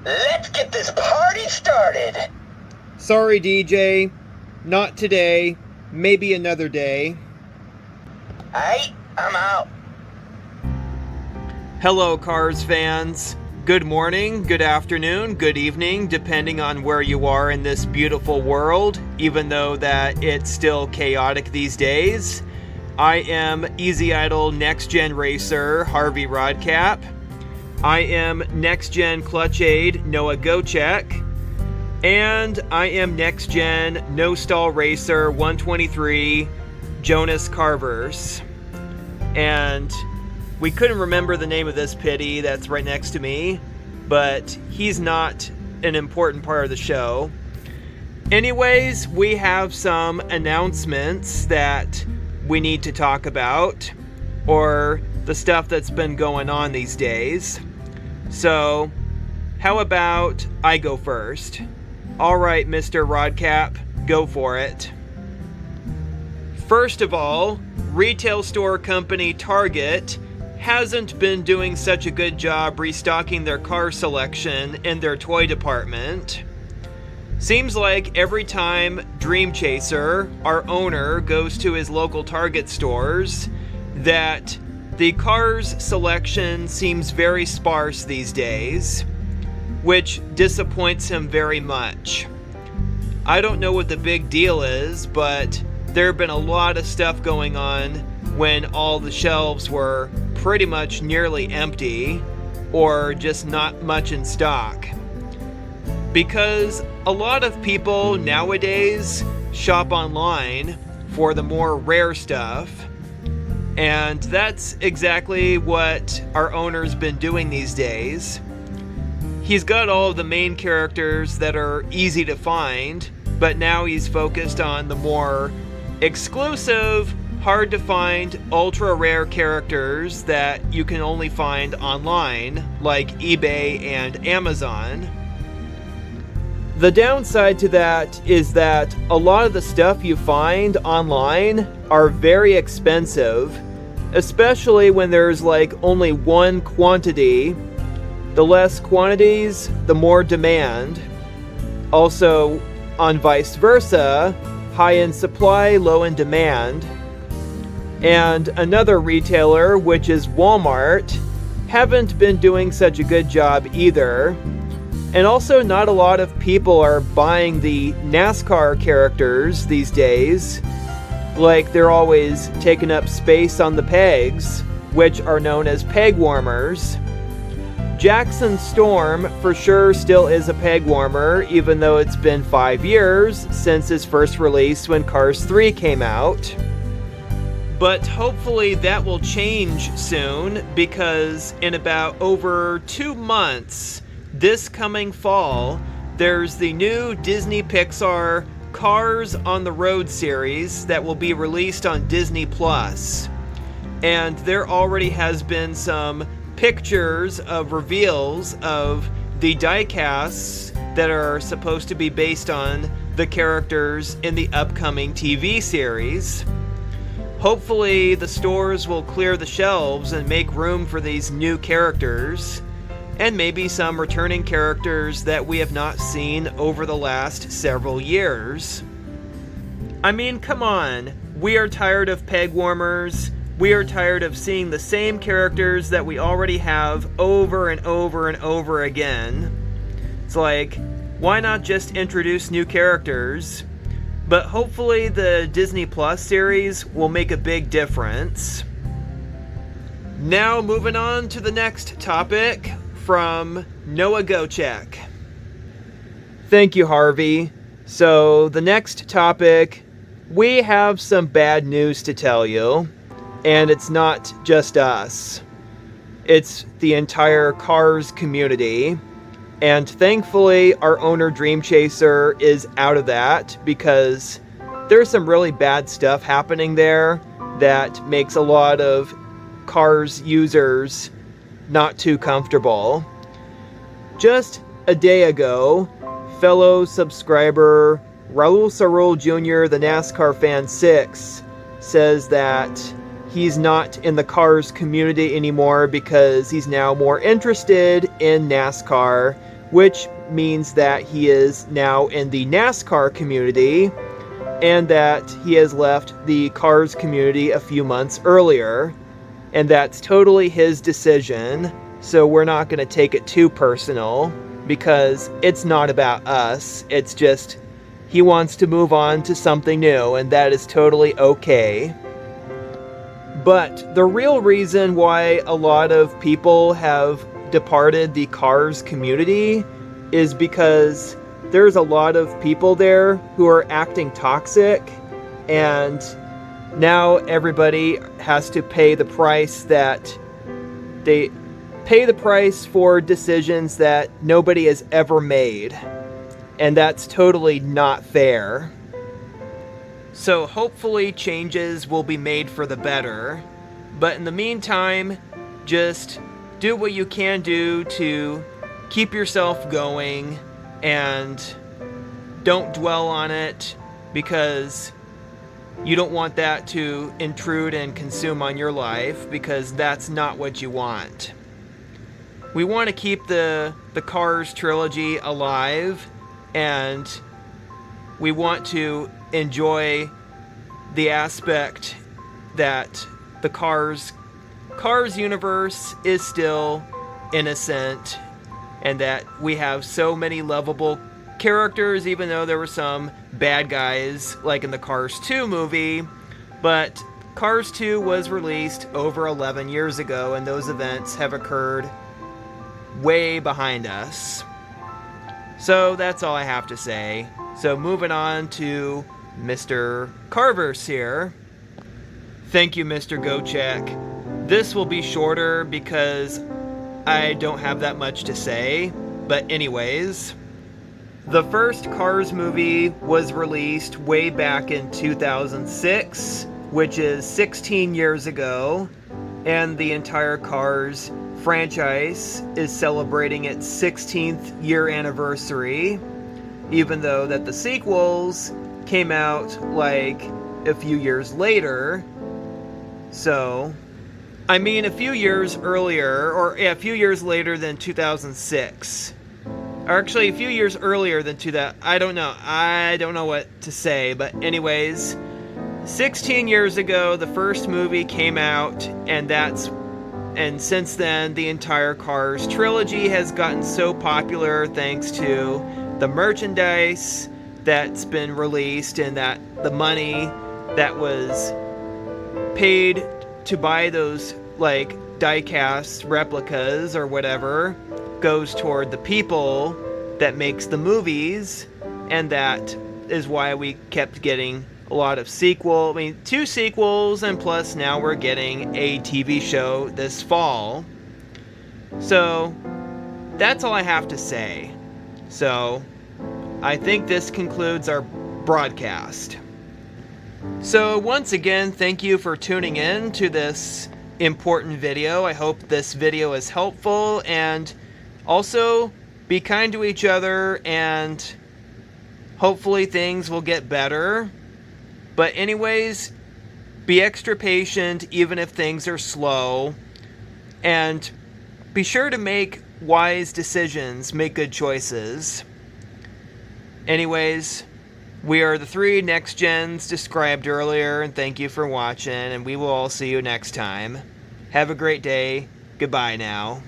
Let's get this party started. Sorry, DJ. Not today. Maybe another day. Aight, I'm out. Hello, Cars fans. Good morning, good afternoon, good evening, depending on where you are in this beautiful world, even though that it's still chaotic these days. I am Easy Idle Next Gen Racer Harvey Rodcap. I am Next Gen Clutch Aid Noah Gocek. And I am Next Gen No Stall Racer 123 Jonas Carverse. And we couldn't remember the name of this pitty that's right next to me, but he's not an important part of the show. Anyways, we have some announcements that we need to talk about, or the stuff that's been going on these days. So, how about I go first? Alright, Mr. Rodcap, go for it. First of all, retail store company Target hasn't been doing such a good job restocking their car selection in their toy department. Seems like every time Dream Chaser, our owner, goes to his local Target stores, that the cars selection seems very sparse these days, which disappoints him very much. I don't know what the big deal is, but there have been a lot of stuff going on when all the shelves were pretty much nearly empty, or just not much in stock. Because a lot of people nowadays shop online for the more rare stuff, and that's exactly what our owner's been doing these days. He's got all of the main characters that are easy to find, but now he's focused on the more exclusive, hard to find, ultra rare characters that you can only find online, like eBay and Amazon. The downside to that is that a lot of the stuff you find online are very expensive, especially when there's like only one quantity. The less quantities, the more demand. Also, on vice versa, high in supply, low in demand. And another retailer, which is Walmart, haven't been doing such a good job either. And also, not a lot of people are buying the NASCAR characters these days. Like, they're always taking up space on the pegs, which are known as peg warmers. Jackson Storm for sure still is a peg warmer, even though it's been 5 years since his first release when Cars 3 came out. But hopefully that will change soon, because in about over 2 months, this coming fall, there's the new Disney Pixar Cars on the Road series that will be released on Disney+. And there already has been some pictures of reveals of the diecasts that are supposed to be based on the characters in the upcoming TV series. Hopefully the stores will clear the shelves and make room for these new characters, and maybe some returning characters that we have not seen over the last several years. I mean, come on, we are tired of peg warmers. We are tired of seeing the same characters that we already have over and over and over again. It's like, why not just introduce new characters? But hopefully the Disney Plus series will make a big difference. Now moving on to the next topic from Noah Gocek. Thank you, Harvey. So the next topic, we have some bad news to tell you. And it's not just us. It's the entire Cars community. And thankfully, our owner Dream Chaser is out of that, because there's some really bad stuff happening there that makes a lot of Cars users not too comfortable. Just a day ago, fellow subscriber Raul Sarul Jr., the NASCAR Fan 6, says that he's not in the Cars community anymore because he's now more interested in NASCAR, which means that he is now in the NASCAR community, and that he has left the Cars community a few months earlier, and that's totally his decision, so we're not going to take it too personal, because it's not about us, it's just he wants to move on to something new, and that is totally okay. But the real reason why a lot of people have departed the Cars community is because there's a lot of people there who are acting toxic, and now everybody has to pay the price for decisions that nobody has ever made. And that's totally not fair. So hopefully changes will be made for the better. But in the meantime, just do what you can do to keep yourself going, and don't dwell on it, because you don't want that to intrude and consume on your life, because that's not what you want. We want to keep the Cars trilogy alive, and we want to enjoy the aspect that the Cars universe is still innocent, and that we have so many lovable characters, even though there were some bad guys, like in the Cars 2 movie. But Cars 2 was released over 11 years ago, and those events have occurred way behind us. So that's all I have to say. So moving on to Mr. Carverse here. Thank you, Mr. Gocek. This will be shorter because I don't have that much to say. But anyways, the first Cars movie was released way back in 2006, which is 16 years ago, and the entire Cars franchise is celebrating its 16th year anniversary, even though that the sequels came out like a few years later. So, I mean a few years earlier, or a few years later than 2006. Or actually a few years earlier than I don't know what to say, but anyways, 16 years ago the first movie came out, and since then the entire Cars trilogy has gotten so popular thanks to the merchandise that's been released, and that the money that was paid to buy those like die-cast replicas or whatever goes toward the people that makes the movies, and that is why we kept getting a lot of 2 sequels, and plus now we're getting a TV show this fall. So that's all I have to say. So I think this concludes our broadcast. So once again, thank you for tuning in to this important video. I hope this video is helpful, and also be kind to each other, and hopefully things will get better. But anyways, be extra patient even if things are slow, and be sure to make wise decisions, make good choices. Anyways, we are the 3 next gens described earlier, and thank you for watching, and we will all see you next time. Have a great day. Goodbye now.